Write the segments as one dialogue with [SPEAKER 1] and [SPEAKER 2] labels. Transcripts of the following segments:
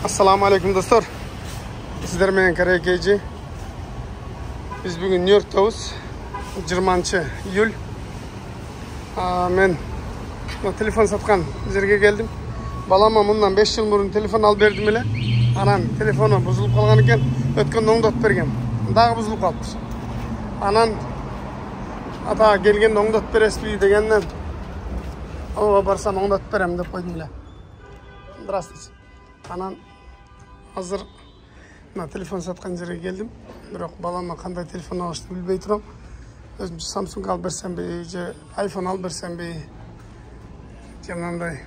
[SPEAKER 1] Assalamu alaikum dostlar. Sizler menен Kara KG. Biz bugün New York'tayız. 20-iyul. Men telefon satkan жерге geldim. Balama bundan 5 yıl burun telefon al berdim ele. Anan telefonu buzulup kalgan eкен. Ötkөн оңдоп берген. Дагы buzulup kalmış. Anan ата келген оңдоп бересизби дегенден ооба барсам оңдоп берем деп койдум эле. Здравствуйте. Anan hazır telefon satkan жерге geldim. Бирок балама кандай телефон алышты билбей турам. Өзүмчө Samsung алып берсемби, же iPhone алып берсемби, же мындай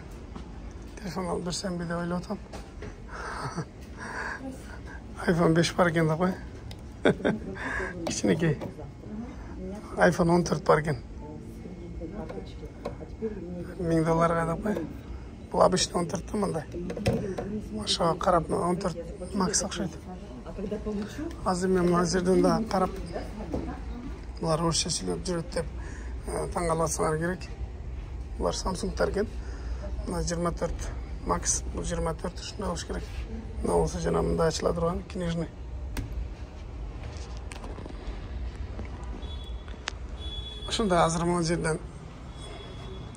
[SPEAKER 1] телефон алып берсемби деп ойлоп атам. iPhone 5 бар экен да кой. Кичинекей. iPhone 14 бар экен. $1000 деп кой. Бұл обычный 14 мындай. Ошого карап 14 Max окшойт. Азыр мен мына жерден да карап булар орусча сүйлөп жүрөт деп таң калбасаңар керек. Булар Samsung'тар экен. Мына 24 Max, бул 24 ушундай болуш керек. Мына болсо жана мындай ачыла турган книжный. Ошондой азыр мына жерден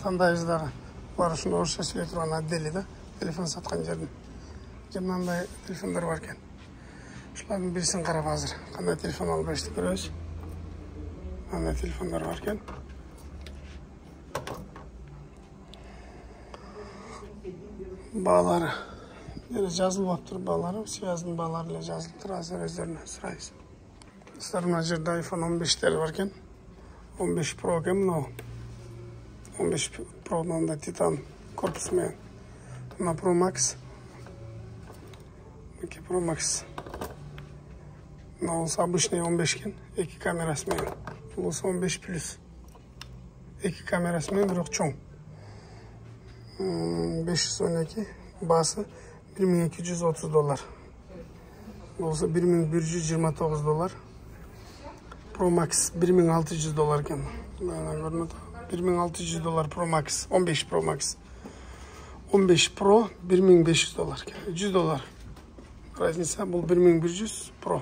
[SPEAKER 1] тандайбыз дагы. Булар ушуну орусча сүйлөй турган отдели да, телефон саткан жерден. Мындай телефондар бар экен. Ушулардын бирисин карап азыр кандай телефон алып беришти көрөбүз. Мындай телефондар бар экен. Баалары жазылып аптыр, баалары, связанный баалары эле жазылып тур, азыр өздөрүнө сурайбыз. Достор, мына жерде iPhone 15'ler бар экен. 15 Pro экен мына. 15 Pro мындай титан корпус менен. Мына Pro Max. Мына Pro Max. Мына болсо обычный 15 экен, 2 камерасы менен. Бул болсо 15 плюс. 2 камерасы менен бирок чоң. 512 басы $1230. Болсо $1129. Pro Max $1600 экен. Мына көрүнөт. $1600 Pro Max, 15 Pro Max. 15 Pro $1500 экен. $100. Разница бул 1100 Pro.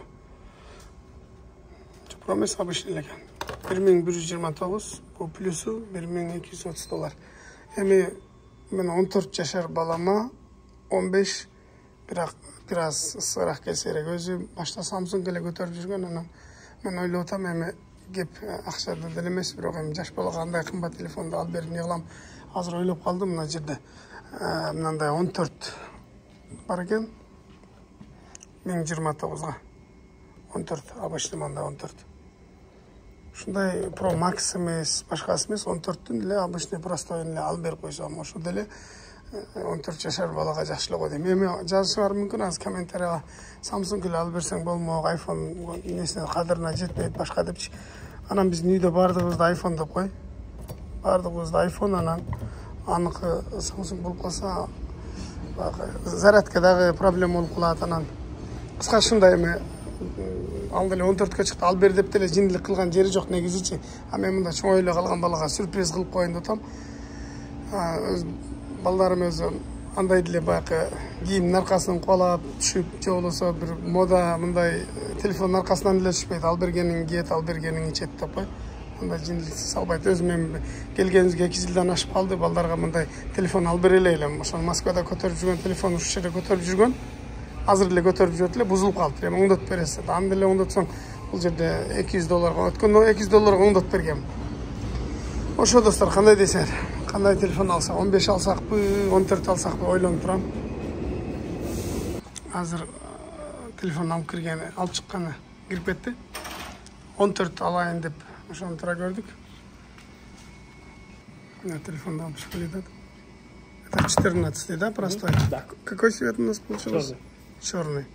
[SPEAKER 1] Pro эмес обычный экен. 1129, бул плюсу $1230. Эми мен 14 жашар балама 15 бирок ысыраак келсе керек. Өзү башта Samsung эле көтөрүп жүргөн, анан мен ойлоп атам эми кеп акчада деле эмес, бирок эми жаш балага кандай кымбат телефонду алып берип эмне кылам. Азыр ойлоп калдым, мына жерде мындай 14 бар экен. 1029га 14 обычный мында 14. Ушундай Pro Max эмес, башкасы эмес, 14'түн эле обычный простойун эле алып берип койсом, ошо деле 14 жашар балага жакшылык дейм. Эми жазышыңар мүмкүн азыр комментарияга Samsung эле алып берсең болмок, iPhone несине кадырына жетпейт башка депчи. Анан биздин үйдө бардыгыбызды iPhone деп кой. Бардыгыбызды iPhone, анан аныкы Samsung болуп калса зарядка дагы проблема болуп калат. Анан кыскасы ушундай эми ал деле 14ке чыкты, ал бер деп деле жиндилик кылган жери жок негизичи. А мен мында чоң ойлой калган балага сюрприз кылып коеюн деп атам. Балдарым өзү андай деле баягы кийимдин аркасынан кубалап түшүп, же болбосо бир мода мындай телефондун аркасынан эле түшпөйт. Ал бергениң кийет, ал бергениң ичет деп кой. Мындай жиндилик салбайт. Өзүм эми келгенибизге 2 жылдан ашып калды. Балдарга мындай телефон алып берели элем. Ошол Москвада көтөрүп жүргөн телефон, ушул жерде көтөрүп жүргөн. Азыр эле көтөрүп жүрөт эле, бузулуп калды. Эми оңдоп бересиз. Анда эле оңдотсоң, бул жерде $200, өткөндө $200 оңдоп бергем. Ошо достор, кандай дейсиңер? Кандай телефон алсак, 15 алсакпы, 14 алсакпы ойлонуп турам. Азыр телефон алып кирген, алып чыкканы кирип кетти. 14 алайын деп ошону тура көрдүк. Мына телефонду алып чыгып келет. Это 14, да, простой?
[SPEAKER 2] Да.
[SPEAKER 1] Какой цвет у нас получился? Черный.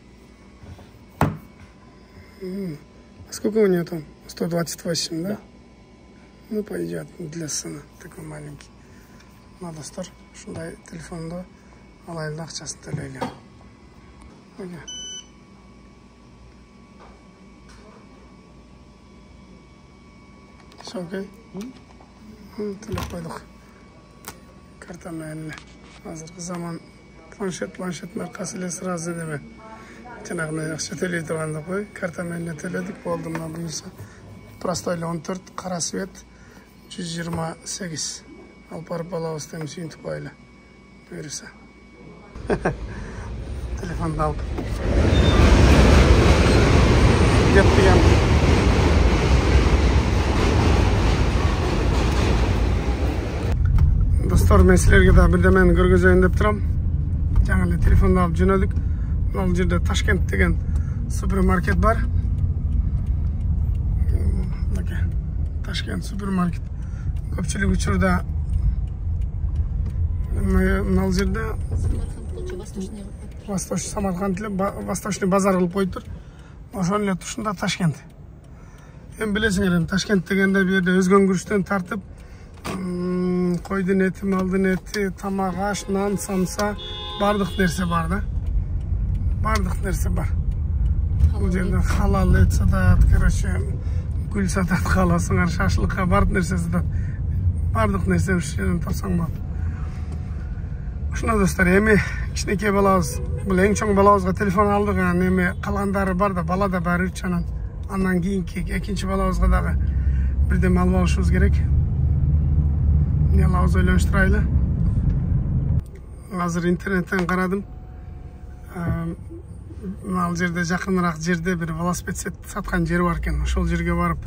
[SPEAKER 1] Сколько у нее там? 128, да? Ну, пойдет для сына. Такой маленький. Надо стар. Шундай телефонду алайын да акчасын төлөйлү. Все окей? Төлөп койдук. Карта менен эле. Азыркы заман планшеттің арқасы эле сразу неме жанагындай акча төлөй турганда кой, карта менен эле төлөдүк, болду. Мына буюрса простой эле 14, кара свет 128. Алып барып алабыз, тем сүйүнтүп коелу. Буюрса. Телефонду алып. Кеттигем. Достор, мен силерге да бирдемени көргөзөйүн деп турам. Жаңы эле телефонду алып жөнөдүк. Бул жерде Ташкент деген супермаркет бар. Ташкент супермаркет. Көпчүлүк учурда мына жерде Восточный Самарканд эле Восточный базар кылып коюптур. Ошон эле тушунда Ташкент. Эми билесиңер, Ташкент дегенде бул жерде өзгөн күрүчтөн тартып койдун эти, малдын эти, тамак аш, нан, самса, бардык нерсе бар да. Бардык нерсе бар. Бул жерде халал эт сатат, короче, гүл сатат, кааласыңар, шашлыкка бардык нерсе сатат. Бардык нерсе ушул жерден тапсаң болот. Ушуна достор, эми кичинекей балабыз, бул эң чоң балабызга телефон алдык, эми калгандары бар да, бала да бар 3 анан. Андан кийинки экинчи балабызга дагы бирдеме алып алышыбыз керек. Не алабыз ойлонуштурайлы. Азыр интернеттен карадым. Ал жерде жакыныраак жерде бир велосипед саткан жери бар экен. Ошол жерге барып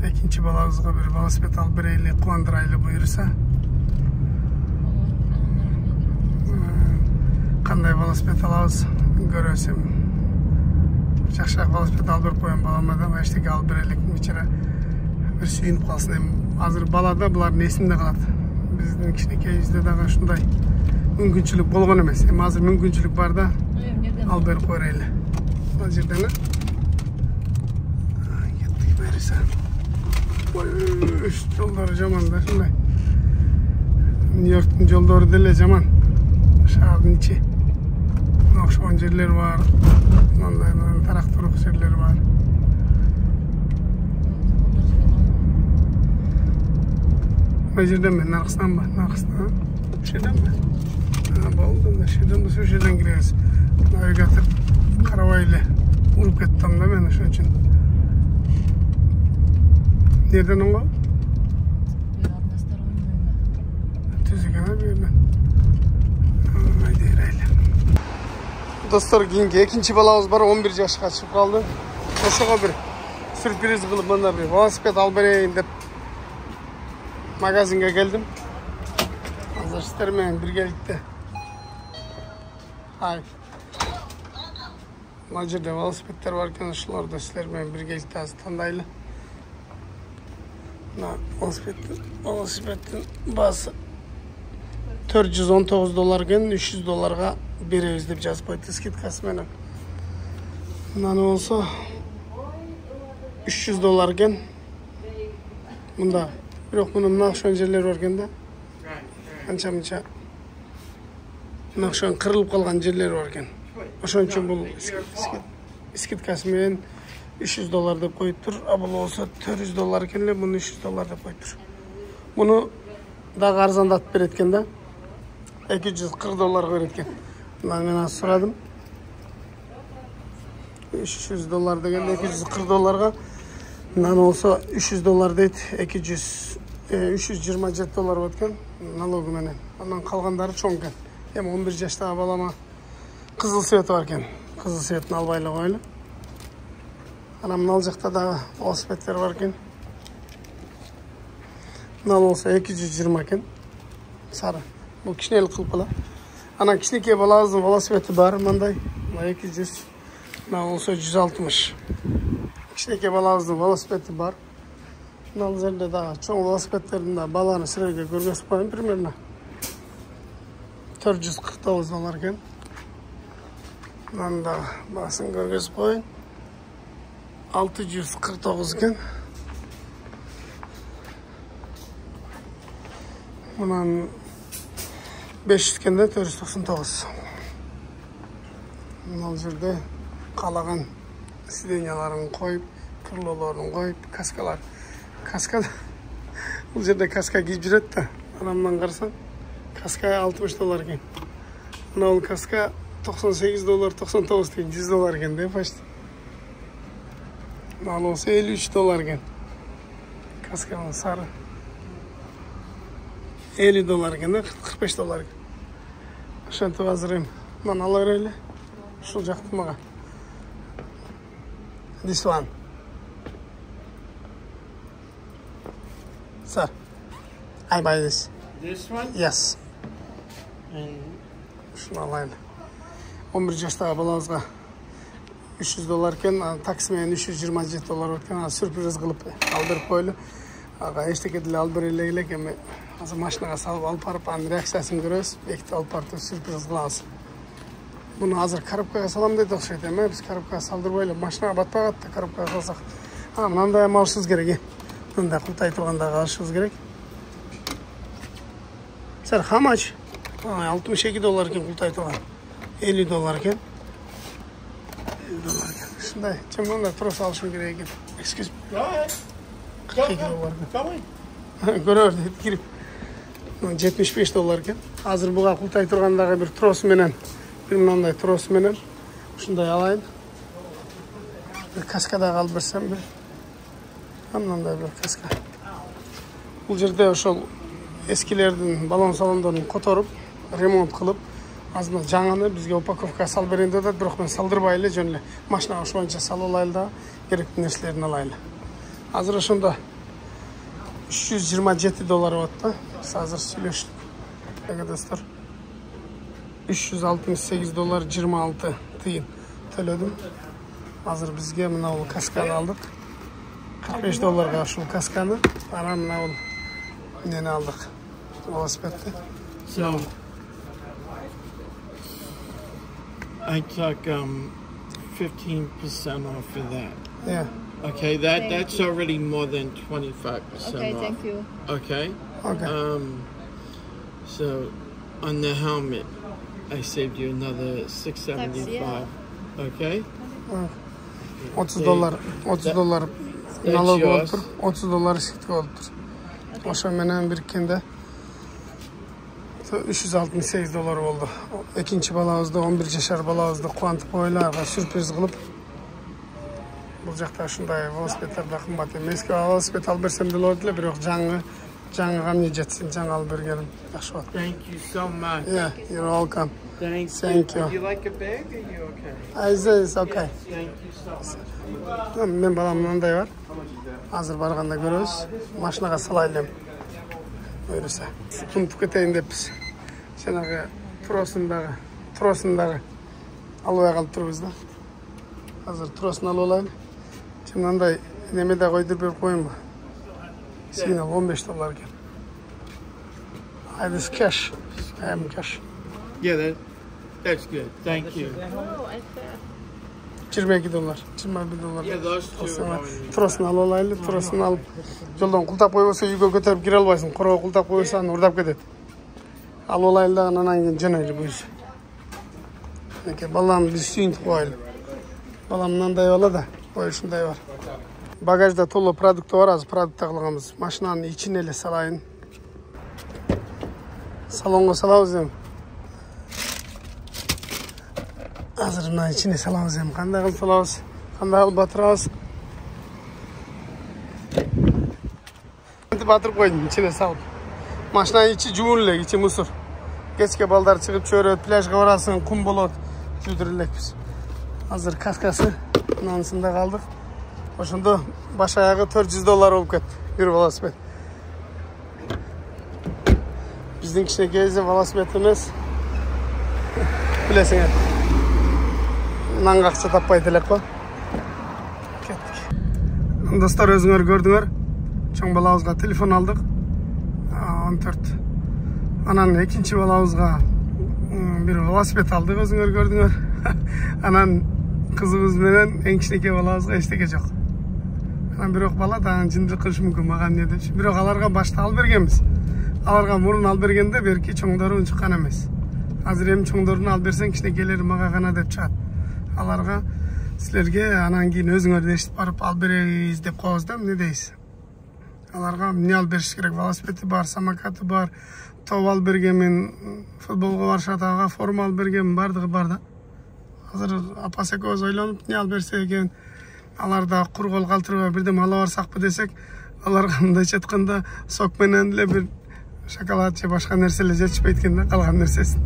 [SPEAKER 1] экинчи балабызга бир велосипед алып берели, кубандырайлы буюрса. Кандай велосипед алабыз көрөбүз эми. Жакшыраак велосипед алып берип коем балама да, эчтеке алып берелик, бечара бир сүйүнүп калсын. Эми азыр балада булардын эсинде калат. Биздин кичинекейибизде дагы ушундай мүмкүнчүлүк болгон эмес. Эми азыр мүмкүнчүлүк бар да, алып берип коелу. Бул жерден кеттик бериса. Жолдору жаман да, ушундай. Нью-Йорктун жолдору деле жаман. Шаардын ичи окшогон жерлер бар. Мындай тарактуурук жерлер бар. Бул жерден мен Наркыстанбы? Наркыстан. Ушерденби? Болду, ушерден болсо ушерден киребиз. Навигатор карабай эле уруп кеттим да мен ошон үчүн. Нерден оңго? Түзүгөн бу жерден. Айда берели. Достор, кийинки экинчи балабыз бар, 11 жашка чыгып калды. Ошого бир сюрприз кылып мында бир велосипед алып берейин деп магазинге келдим. Азыр сиздер менен биргеликте. Мына жерде велосипедтер бар экен, ошолорду силер менен биргеликте азыр тандайлы. Мына велосипедтин баасы $419 экен, $300 беребиз деп жазып койду скидкасы менен. Мынаны болсо $300 экен. Мында бирок мына окшогон жерлер бар экен да. Анча-мынча мына окшогон кырылып калган жерлер бар экен. Ошон үчүн бул скидкасы менен $300 деп коюптур. А бул болсо $400 экен эле, муну $300 деп коюптур. Муну дагы арзандатып берет экен да. $240 берет экен. Мен азыр сурадым. $300 дегенде $240. Мына болсо $300 дейт, $327 болот экен налогу менен. Андан калгандары чоң экен. Эми 11 жаштагы балама кызыл свети бар экен. Кызыл светин албай эле коелу. Анан мына жакта дагы велосипедтер бар экен. Мына болсо 220 экен. Сары. Бул кичинелик кылып кала. Анан кичинекей балабыздын велосипеди бар, мындай. 200. Мына болсо 160. Кичинекей балабыздын велосипеди бар. Мына жерде дагы чоң велосипедтердин да баланы силерге көргөзүп коем примерно. $449 экен. Мында баасын көргөзүп коеюн. 649 экен. Мунан 500 экен да 499. Мына жерде калаган сиденьяларын коюп, крылолорун коюп, каскалар. Каска бул жерде каска кийип жүрөт да. Анамдан карасаң, каска $60 экен. Mına kaska $98, 99 tiyin, $100 eкен de почти. Al olsa $53 eкен. Kaskanın sarı. $50 eкен de $45 eкен. Şantı hazırım. Ben alır öyle. Şul jaktı mağa. This one. Sir, I buy this.
[SPEAKER 2] This one?
[SPEAKER 1] Yes.
[SPEAKER 2] And
[SPEAKER 1] Şunu alayım. 11 yaştағы баламызға $300 eкен, taksiмен $327 eкен, sürpriz qılıp aldırıp koylu. Ağa eşteki dili alып берелі келек, еме азыр машинаға салып алып барып, анын реакциясын көрөбүз, бекітіп алып барып sürpriz қыламыз. Bunu hazır коробкаға салам деді ұқсайды, еме біз коробкаға салдырбайлы, машинаға батпай қатты коробкаға салсақ. Мынандай алышыбыз керек, мындай құлтай тұрғандағы алышыбыз керек. Sir, how much? $62 eкен құлтай тұрған. $50 eкен. $50 eкен. Şunday, çımında tros alışım gerek eкен. Excuse me.
[SPEAKER 2] go ahead. Go in.
[SPEAKER 1] Görөр deyip girip. $75 eкен. Hazır buğa құлтай тұрғандағы bir tros menen, bir mınандай tros menen. Şunday alayın. Bir kaskada kalып берсем bir. Mınандай bir kaska. Бұл жерде ошол eskilerden balon salonlarını kotorup, remont kılıp, azından жаңаны bizge упаковка sal berende de, biroq men saldırbaylı jönle. Maşinaga şoňça sal alaylı da, gerekli nerselerini alaylı. Hazır ошондо $327 болот. Biz hazır söyleştik. Arkadaşlar $368.26 тыйын төлөдüm. Hazır bizge mına ol kaskаны aldık. $45 ушул kaskаны, ana mına ol neni aldık. Velosipedde.
[SPEAKER 2] So I took 15% off of that.
[SPEAKER 1] Yeah.
[SPEAKER 2] Okay, that's already more than 25%
[SPEAKER 3] Okay,
[SPEAKER 2] off.
[SPEAKER 3] thank you.
[SPEAKER 2] Okay.
[SPEAKER 1] Okay.
[SPEAKER 2] So on the helmet, I saved you another $6.75. Okay.
[SPEAKER 1] $30 $30 nalog
[SPEAKER 2] yours.
[SPEAKER 1] oluptur, $30 şirket oluptur. Oşa menen birikende $368 oldu. Ekinci balağızda 11 yaşar balağızda kuantıp oylarga sürpriz kılıp bu jakta şunday velosipedlerde kımbat emas. Eski velosiped alıp bersem de bolot эле, бирок жаңыга эмне жетсин, жаңы алып бергеним жакшы болот.
[SPEAKER 2] Thank you so much.
[SPEAKER 1] Yeah, you're welcome.
[SPEAKER 2] Thank you.
[SPEAKER 1] you.
[SPEAKER 2] You like a bag? Are you okay?
[SPEAKER 1] I say it's okay.
[SPEAKER 2] Thank you so much.
[SPEAKER 1] Men balamın mындай бар. Hazır barganda görөбүz. Машинаға салайлы. Öylese. Tutup keteyim деппиz. Жанагы тросундағы албай калып турбуз да. Hazır тросун алып алайын. Мындай немеде койдуруп берип коеюнбу? Signal $15 eкен. I this cash. I am cash.
[SPEAKER 2] Yeah, that's good. Thank you.
[SPEAKER 1] $22, $21.
[SPEAKER 2] Yeah, those two. are-
[SPEAKER 1] Тросун алып алайлы. Тросун алып жолдон култап койбосо үйгө көтөрүп кире албайсың. Короо култап койсо аны урдап кетет. Алып алайлы дагы анан кийин жөнөйлү бу иш. Эке балам биз сүйүнтүп коелу. Балам мындай бала да, ой ушундай бар. Багажда толо продукты бар, азыр продукт кылганбыз. Машинанын ичине эле салайын. Салонго салабыз эми. Азыр мына ичине салабыз эми. Кандай кылып салабыз? Кандай кылып батырабыз? Батырып койдум ичине салып. Машинанын ичи жуун эле, ичи мусор. Кечке балдар чыгып чөөрөт, пляжга барасың, кум болот. Жудур элекпиз. Азыр каскасы мынансында калдык. Ошондо баш аягы $400 болуп кетти. Bir велосипед. Биздин кичинекей велосипед эмес. Билесиңер. Нанга акча таппайт элек го. Кеттик. Достор, өзүңөр көрдүңөр. Чоң балабызга телефон алдык. 14. Анан экинчи балабызга bir велосипед алдык, өзүңөр көрдүңөр. Анан кызыбыз менен эң кичинекей балабызга эчтеке жок. Анан бирок бала да жындык кылышы мүмкүн мага эмне депчи. Бирок аларга башта алып бергенбиз. Аларга мурун алып бергенде берки чоңдору унчуккан эмес. Азыр эми чоңдоруну алып берсең кичинекейлери мага гана деп чыгат. Аларга силерге анан кийин өзүңөр эшитип барып алып беребиз деп коебуз да, эмне дейсиз? Аларга эмне алып бериш керек? Велосипеди бар, самокаты бар, топ алып бергенмин, футболго барышат, ага форма алып бергенмин, бардыгы бар да. Азыр апасы экөөбүз ойлонуп, эмне алып берсе экен? Алар да кур кол калтырбай бирдеме ала барсакпы десек, аларга мындайча айтканда сок менен эле бир шоколад же башка нерселер жетишпейт экен да, калган нерсесин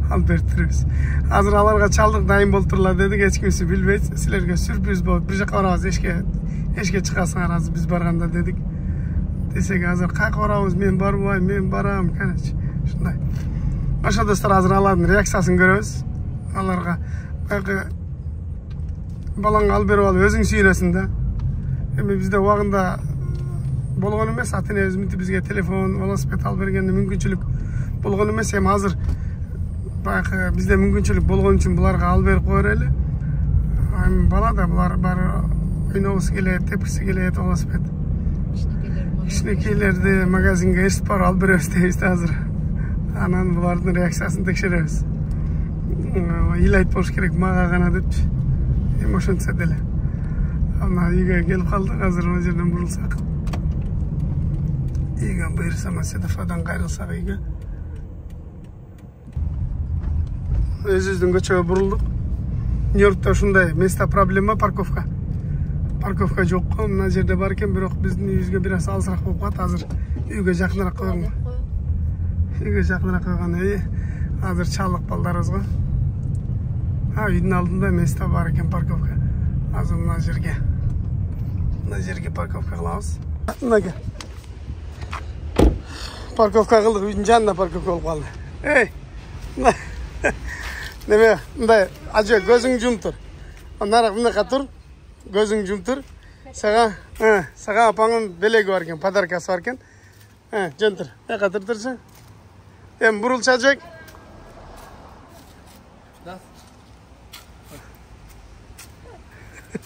[SPEAKER 1] алып берип турабыз. Азыр аларга чалдык, дайым болуп турлар дедик, эч кимси билбейт. Силерге сюрприз болот. Бир жака барабыз, эшке чыгасыңар азыр биз барганда дедик. Десек азыр кайка барабыз, мен барбайм, мен барам, короче. Ушундай. Ошо достор, азыр алардын реакциясын көрөбүз. Аларга баягы балаңа алып берип алып өзүң сүйрөсүң да. Эми бизде убагында болгон эмес, ата энебиз мынтип бизге телефон, велосипед алып бергенде мүмкүнчүлүк болгон эмес. Эми азыр баягы бизде мүмкүнчүлүк болгон үчүн буларга алып берип кое берели. Эми бала да булар баары ойногусу келет, тепкиси келет велосипед. Кичинекейлерди магазинге эшитип барып алып беребиз дейбиз да азыр. Анан булардын реакциясын текшеребиз. Илайт болуш керек мага гана депчи. Эми ошентсе деле. Ана үйгө келип калдык, азыр мына жерден бурулсак. Үйгө буйрса Светофордон кайрылсак үйгө. Өзүбүздүн көчөгө бурулдук. Нью-Йоркто ушундай место проблема парковка. Парковка жок. Мына жерде бар экен, бирок биздин үйүбүзгө бир аз алысыраак болуп калат. Азыр үйгө жакыныраак койгон. Үйгө жакыныраак койгон. Азыр чалык балдарыбызга. Үйдүн алдында место бар экен парковка. Азыр мына жерге парковка кылабыз. Мынага. Парковка кылдык, үйдүн жанында парковка болуп калды. Неме, мындай, ажы көзүң жум тур. Нарак мындай тур. Gözün jumtur. Sağa apаңın белеги бар екен, подаркасы бар екен. Жөнтір. Яқа тұрсың? Эми бурулча жек.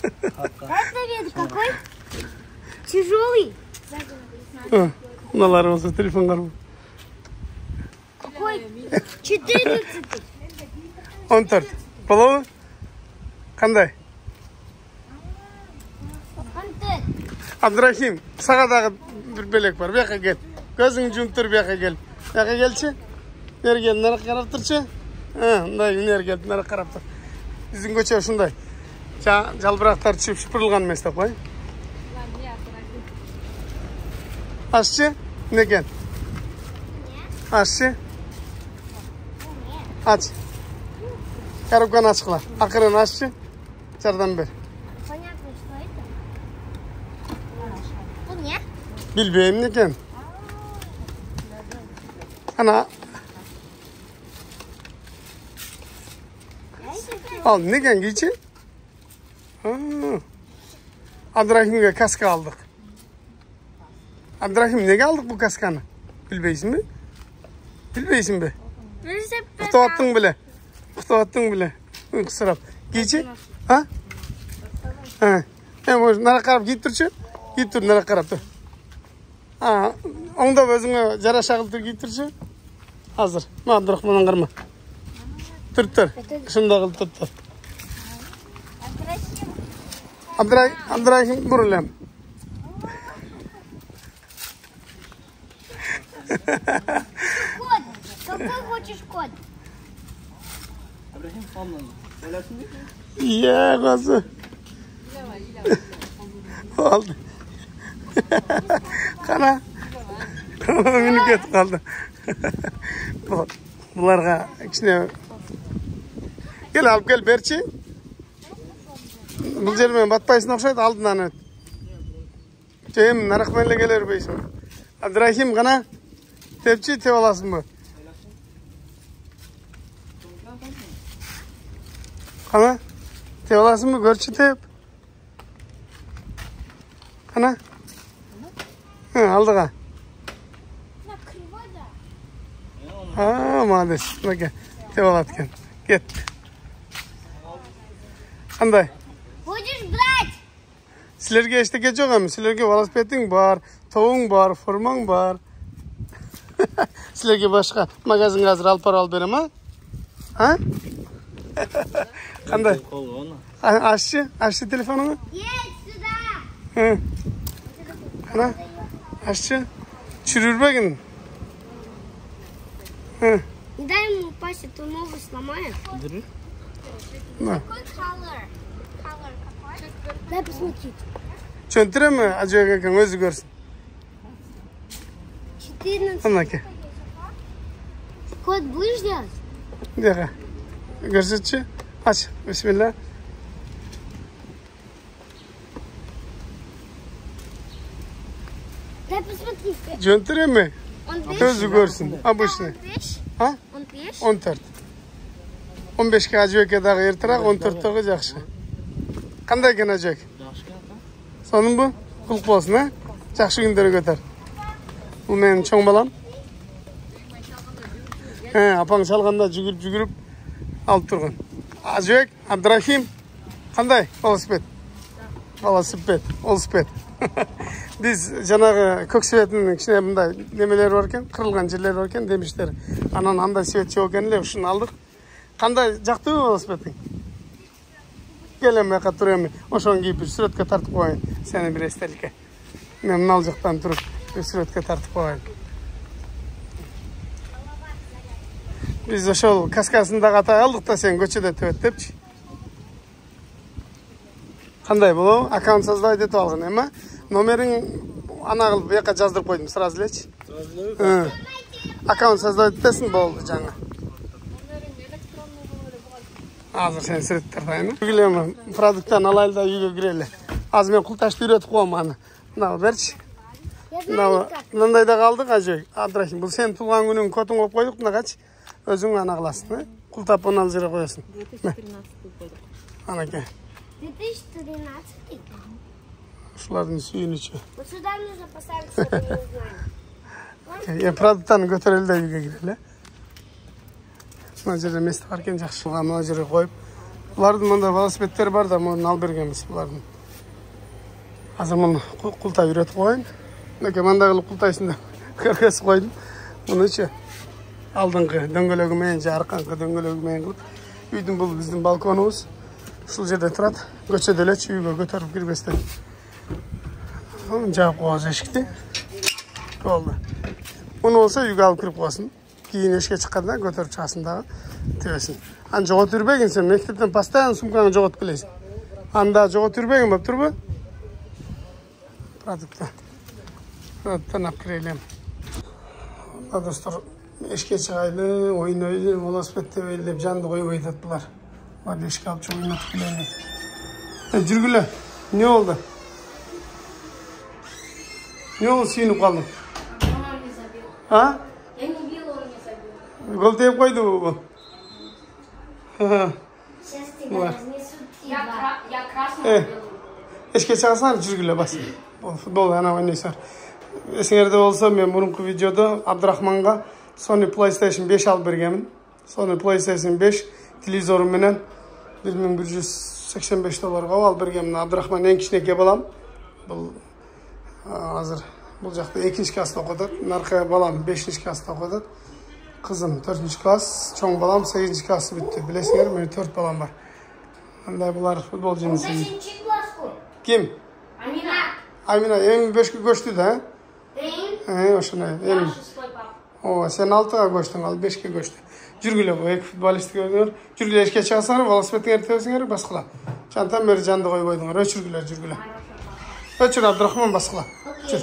[SPEAKER 3] Разновед какой? Тяжелый.
[SPEAKER 1] Мыналар болса телефон бар.
[SPEAKER 3] Какой? 14.
[SPEAKER 1] 14. Болобу? Кандай? Абдрахим, сага дагы бир белек бар. Бияка кел. Көзүң жумуп тур, бияка кел. Бияка келчи. Бери кел, нарак карап турчу. Мындай бери кел, нарак карап тур. Биздин көчө ушундай. Жалбырактар чүп шыпырылган эмес да кой. Ашчы? Не экен? Ашчы? Ач. Коробканы ачкыла. Акырын ашчы. Жардам бер. Bilbeyim ne ken? Ana. Al ne ken geçin? Abdurrahim'e kaska aldık. Abdurrahim ne aldık bu kaskanı? Bilbeysin mi? Bilbeysin mi? Kutu attın bile. Kusura. Geçin. Ha? Hem nara karab git turçu. Git tur nara karab tur. Оңдап өзүңө жараша кылып кийип турчу. Азыр. Мына Абдурахман аңгырма. Тур. Ушундай кылып тур. Абдурахим бурулем.
[SPEAKER 3] Кот. Какой хочешь кот?
[SPEAKER 4] Абдурахим фамлан. Ойласың бе?
[SPEAKER 1] Иә, кызы. Oldu. Kana. Meni ketip kaldı. Bularga kişine gel alıp gel berçi. Бұл жермен батпайсың окшойт, алдынан өт. Жем наракменле келер бейсің. Абдурахим ғана тепчи теп аласың бы? Қана? Теп аласың бы? Көрчі теп. Қана? Алдыға. Молодец. Теп алады кен. Кет. Қандай?
[SPEAKER 3] Будешь брать?
[SPEAKER 1] Силерге эчтеке жок эми. Силерге велосипедиң бар, тобуң бар, формаң бар. Силерге башка магазинге азыр алып барып берем, а? Кандай? Ашчы телефонуңду?
[SPEAKER 3] Едь сюда.
[SPEAKER 1] Кана? Ашчы? Чүрүрбегин.
[SPEAKER 3] Не дай ему упасть, эту ногу сломает.
[SPEAKER 1] На.
[SPEAKER 3] Какой color? Color какой? Дай посмотреть.
[SPEAKER 1] Чөнтүрөмү ажыга экен өзү көрсүн.
[SPEAKER 3] 14.
[SPEAKER 1] Анаке.
[SPEAKER 3] Кот будешь делать?
[SPEAKER 1] Дага. Көрсөтчү. Ач. Бисмилла.
[SPEAKER 3] Дай посмотри.
[SPEAKER 1] Жөнтүрөмү?
[SPEAKER 3] Он пеш?
[SPEAKER 1] Өзү көрсүн. Обычный.
[SPEAKER 3] Он пеш?
[SPEAKER 1] А?
[SPEAKER 3] Он пеш?
[SPEAKER 1] 14. 15ке ажыке дагы эртерээк, 14төгө жакшы. Кандай экен ажык? Сонун кулк болсун, а? Жакшы күндөрү көтөр. Бул менин чоң балам. Апаң салганда жүгүрүп алып турган. Ажык, Абдрахим. Кандай? Велосипед. Биз жанагы көк светинин кичине мындай немелери бар экен, кырылган жерлери бар экен, демиштер. Анан андай свет жок экен эле, ушуну алдык. Кандай жактыбы велосипедиң? Келем маяка турам. Ошону кийип сүрөткө тартып коеюн. Сени бир эстеликке. Мен мына жактан туруп сүрөткө тартып коеюн. Биз ошол каскасында катай алдык да сен көчөдө төбөттөпчү. Кандай болобу? Аккаунт создавать этип алгын, эме? Номериң ана кылып бияка жаздырып койдум, сразу элечи. Аккаунт создавать этесиң болду жаңа. Азыр сен сүрөт тартайын. Бүгүлөм продукттан алайлы да үйгө кирели. Азыр мен култашты үйрөтүп коем аны. Мына берчи. Мындай да калдык ажой. Абдрахим, бул сенин туулган күнүң котуң болуп койдук, мынагачы. Өзүң ана кыласың, култап оны ал жерге коесуң.
[SPEAKER 3] 2013
[SPEAKER 1] Анаке.
[SPEAKER 3] 2013.
[SPEAKER 1] Ушулардын сүйүнүчү.
[SPEAKER 3] Вот сюда нужно поставить, чтобы не узнали.
[SPEAKER 1] Продукттан көтөрөлү да үйгө кирели. Мына жерде месте бар экен, жакшы. Мына жерге коюп. Булардын мындай велосипедтери бар да, муну алып бергенбиз булардын. Азыр муну култап үйрөтүп коеюн. Мынакей мындай кылып култайсың да көргөзүп койдум. Мунучу алдыңкы дөңгөлөгү менен же арканкы дөңгөлөгү менен кылып. Үйдүн бул биздин балконубуз. Ушул жерде турат. Көчөдө элечи үйгө көтөрүп кирбестен. Жаап коебуз эшикти. Болду. Муну болсо үйгө алып кирип коесуң. Кийин эшикке чыкканда көтөрүп чыгасың дагы тебесиң. Аны жоготуп жүрбөгүн сен, мектептен постоянно сумкаңды жоготуп келесиң. Анда жоготуп жүрбөгүн болуп турбу? Продукттан алып кирелем. Достор, эшикке чыгайлы, ойнойлу, велосипед тебели деп жанды коюп айтат булар. Барды эшикке алып чыгып ойнотуп келели. Жүргүлө. Не болду? Не болду, сүйүнүп калдың? А?
[SPEAKER 3] Я не била, он не забил.
[SPEAKER 1] Гол теп койду.
[SPEAKER 3] Сейчас тебя разнесут. Я красный был.
[SPEAKER 1] Эшикке чыгасыңар, жүргүлө бас. Футбол ана ойнойсуңар. Эсиңерде болсо, мен мурунку видеодо Абдрахманга Sony PlayStation 5 алып бергенмин. Sony PlayStation 5 телевизору менен $1185 алып бергенмин. Абдрахман эң кичинекей балам. Бул азыр бул жакта 2-нчи класста окутат. Наркы балам 5-нчи класста окутат. Кызым 4-нчи класс, чоң балам 8-нчи классы бүттү. Билесиңер, менин 4 балам бар. Андай булар футбол жинси. Ким? Амина эми 5-кө көчтү да? Ошондой. Эми. Сен 6-га көчтүң, ал 5-ке көчтү. Жүргүлө, бу эки футболист көрүңөр. Жүргүлө эшикке чыгасыңар, велосипедиңерди тебесиңер, баскыла. Жантан бери жанды коюп койдуңар. Жүргүлө. Өчүр Абдрахман баскыла. Жүр.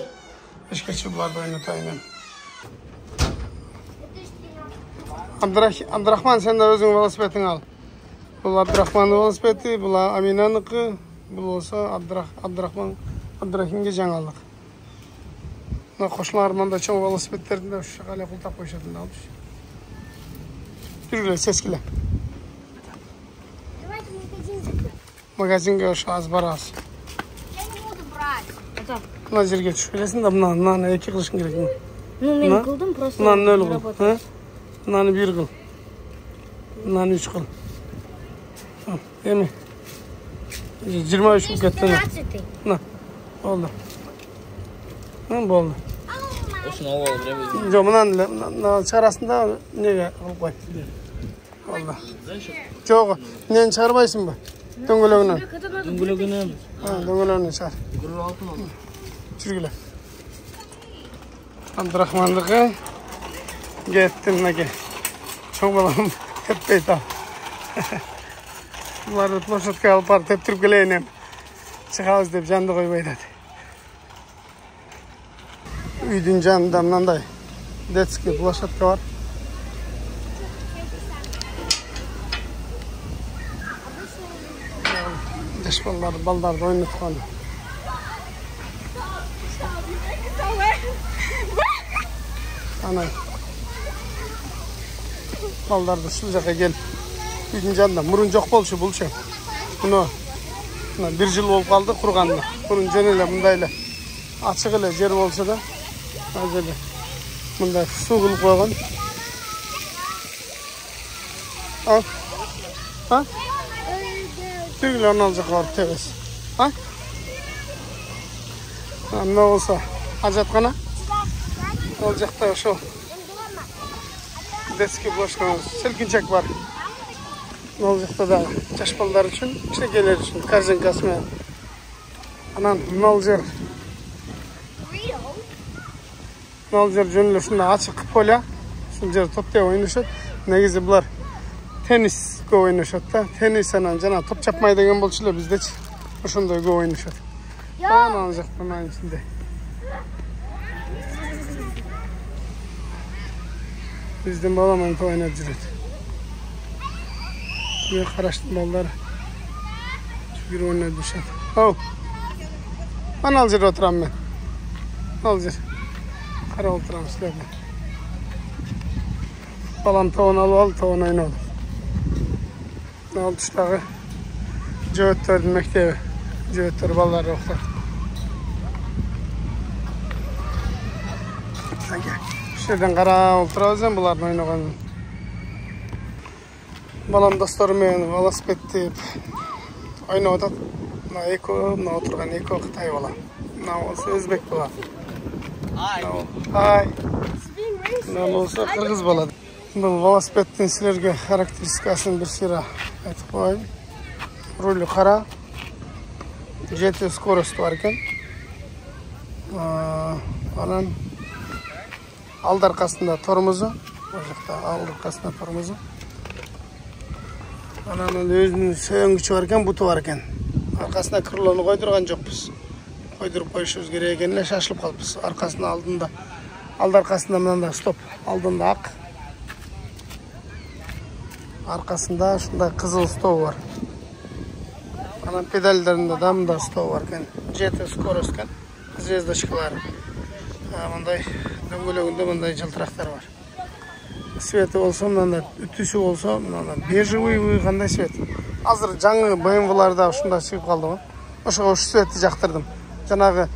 [SPEAKER 1] Эшикке чыгып буларды ойнотайын. Абдрахман, сен да өзүң велосипедиңди ал. Бул Абдрахмандын велосипеди, бул Аминаныкы, бул болсо Абдрахимге жаңалык. Мына кошуналар мындай чоң велосипедтерди да ушу кале култап коюшат да алып. Жүргүлө, сескиле.
[SPEAKER 3] Давайте в магазин закрыть.
[SPEAKER 1] Магазинге ошо аз барабыз.
[SPEAKER 3] Я не буду брать.
[SPEAKER 1] Мына жерге түшүп келесиң да, мынаны 2 кылышың керек.
[SPEAKER 3] Ну, мен кылдым, просто
[SPEAKER 1] Мынаны 0
[SPEAKER 3] не
[SPEAKER 1] кыл.
[SPEAKER 3] работает.
[SPEAKER 1] Мынаны 1 кыл. Мынаны 3 кыл. Эми 23 болуп кетти.
[SPEAKER 3] 14.
[SPEAKER 1] Мына. Болду. Болду.
[SPEAKER 4] Ошону алып алып жүрөбүз.
[SPEAKER 1] Жок, мынаны чыгарасың неге кылып кой. Болду. Жок, эмнени чыгарбайсыңбы? Дөңгөлөгүнөн.
[SPEAKER 4] Дөңгөлөгүнөн.
[SPEAKER 1] Дөңгөлөгүнөн чыгар.
[SPEAKER 4] Көрүп алтын алып.
[SPEAKER 1] Жүргүлө. Abdurrahmanlıqı getdim nege. Çoğ balam tepbeydi al. Bunları ploşatqa alып barıp teptirip keleyinem. Çıqabız dep jandı koybaydı. Үйдүн жанында мынандай детский площадка бар. Жаш балдарды ойноткон. Ana. Ballarda ушул жака келип үйдүн жанында мурун жок болчу булчу. Мына бир жыл болуп калды курганына. Мурун жөн эле мындай эле ачык эле жер болсо да азыр мындай суу кылып койгон. А? А? Төгүл анал жака барып тебес. А? Мына болсо ажаткана. Ол жакта ошо детский площадка селкинчек бар. Ол жакта да жаш балдар үчүн, кичинекейлер үчүн корзинкасы менен. Анан мынал жер жөн эле ушундай ачык поля. Ушул жер топтеп ойношот. Негизи булар теннис көп ойношот да. Теннис анан жана топ чапмай деген болчу эле биздечи. Ошондой көп ойношот. Анан жакта мына ичинде. Биздин бала менен ойноп жүрөт. Мен караштым балдары. Жүгүрүп ойноп жүрүшөт. Ау. Анал жерде отурам мен. Ал жер. Карап отурам силерге. Балам тоон алып алып, тоон ойноду. Ал туштагы жөөттөрдүн мектеби. Жөөттөр балдарды окутат. Жерден карап отурабыз эми булардын ойногонун. Балам достору менен велосипед теп ойноп атат. Мына экөө, мына отурган экөө Кытай бала. Мына болсо өзбек бала. Ай. Мына болсо кыргыз бала. Бул велосипедтин силерге характеристикасын бир сыйра айтып коеюн. Рулю кара. Жети скорость бар экен. Анан алды аркасында тормозу, ол жакта алды аркасында тормозу. Анан өзүнүн сөйөңгүчү бар экен, буту бар экен. Аркасына крылону койдурган жокпуз. Койдуруп коюшубуз керек экен эле шашылып калыппыз. Аркасында алдында, алды аркасында мындай стоп, алдында ак. Аркасында ушундай кызыл стол бар. Анан педальдарында да мындай стол бар экен. Жети скорость экен. Звездочкалары. Мындай дөңгөлөгүндө мындай жылтырактар бар. Свети болсо мындай үтүсү болсо мындай бежевый кандай свет. Азыр жаңы BMW-ларда ушундай чыгып калды го. Ошого ушу светти жактырдым. Жанагы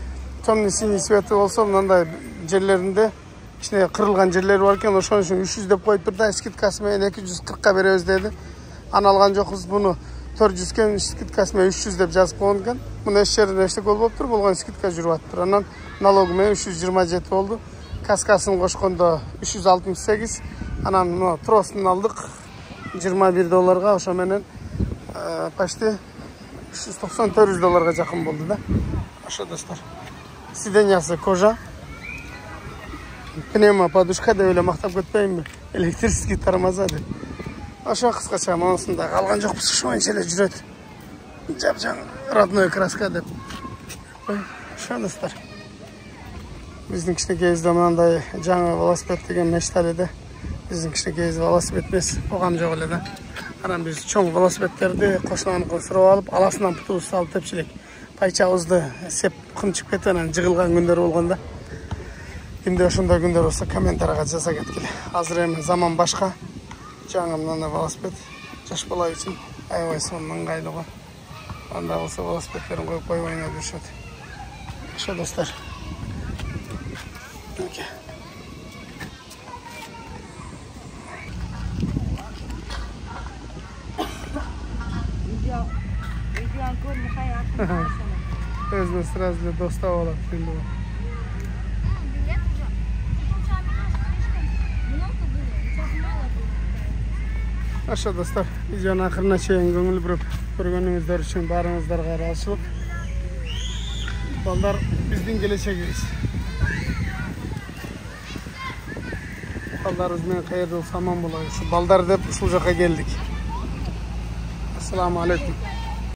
[SPEAKER 1] темный синий свети болсо мындай жерлеринде кичине кырылган жерлери бар экен. Ошон үчүн 300 деп коюп турда скидкасы менен 240ка беребиз деди. Аны алган жокпуз, буну 400 кен скидкасы менен 300 деп жазып койгон экен. Муну эч жерде эчтеке болуптур, болгон скидка жүрүп атыптыр. Анан налоги менен 327 болду. Каскасын кошкондо 368. Анан мына тросун алдык $21. Ошо менен почти 390-400 долларга жакын болду да. Ошо достор. Сиденьясы кожа. Пневмо подушка деп эле мактап кетпейинби? Электрический тормоза деп. Ошо кыскача монусунда калган жокпуз, ошончо эле жүрөт. Жапжаң родной краска деп. Ошо достор. Биздин кичинекейибизде мындай жаңы велосипед деген мечта эле да. Биздин кичинекейибиз велосипед эмес, болгон жок эле да. Анан биз чоң велосипедтерди кошунаныкын суруп алып, аласынан путубузду салып тепчилек. Пайчабызды сеп кымчып кетип анан жыгылган күндөр болгон да. Кимде ошондой күндөр болсо комментарийга жаза кеткиле. Азыр эми заман башка. Жаңы мындай велосипед жаш бала үчүн аябай сонун ыңгайлуу го. Анда болсо велосипедтерин коюп ойноп жүрүшөт. Ошо достор. Okay. Özüne sırasıyla dosta olarak şimdi o. Aşağı dostlar, videonun ahırına çeyin göngül burup görgönüңүздөр üçün barыңыздарга ыраазычылык. Балдар биздин келечегибиz. Baldarımız men hayırlı olsun, aman bulayın. Şu baldar dep uşul jaka geldik. Assalamu alaikum.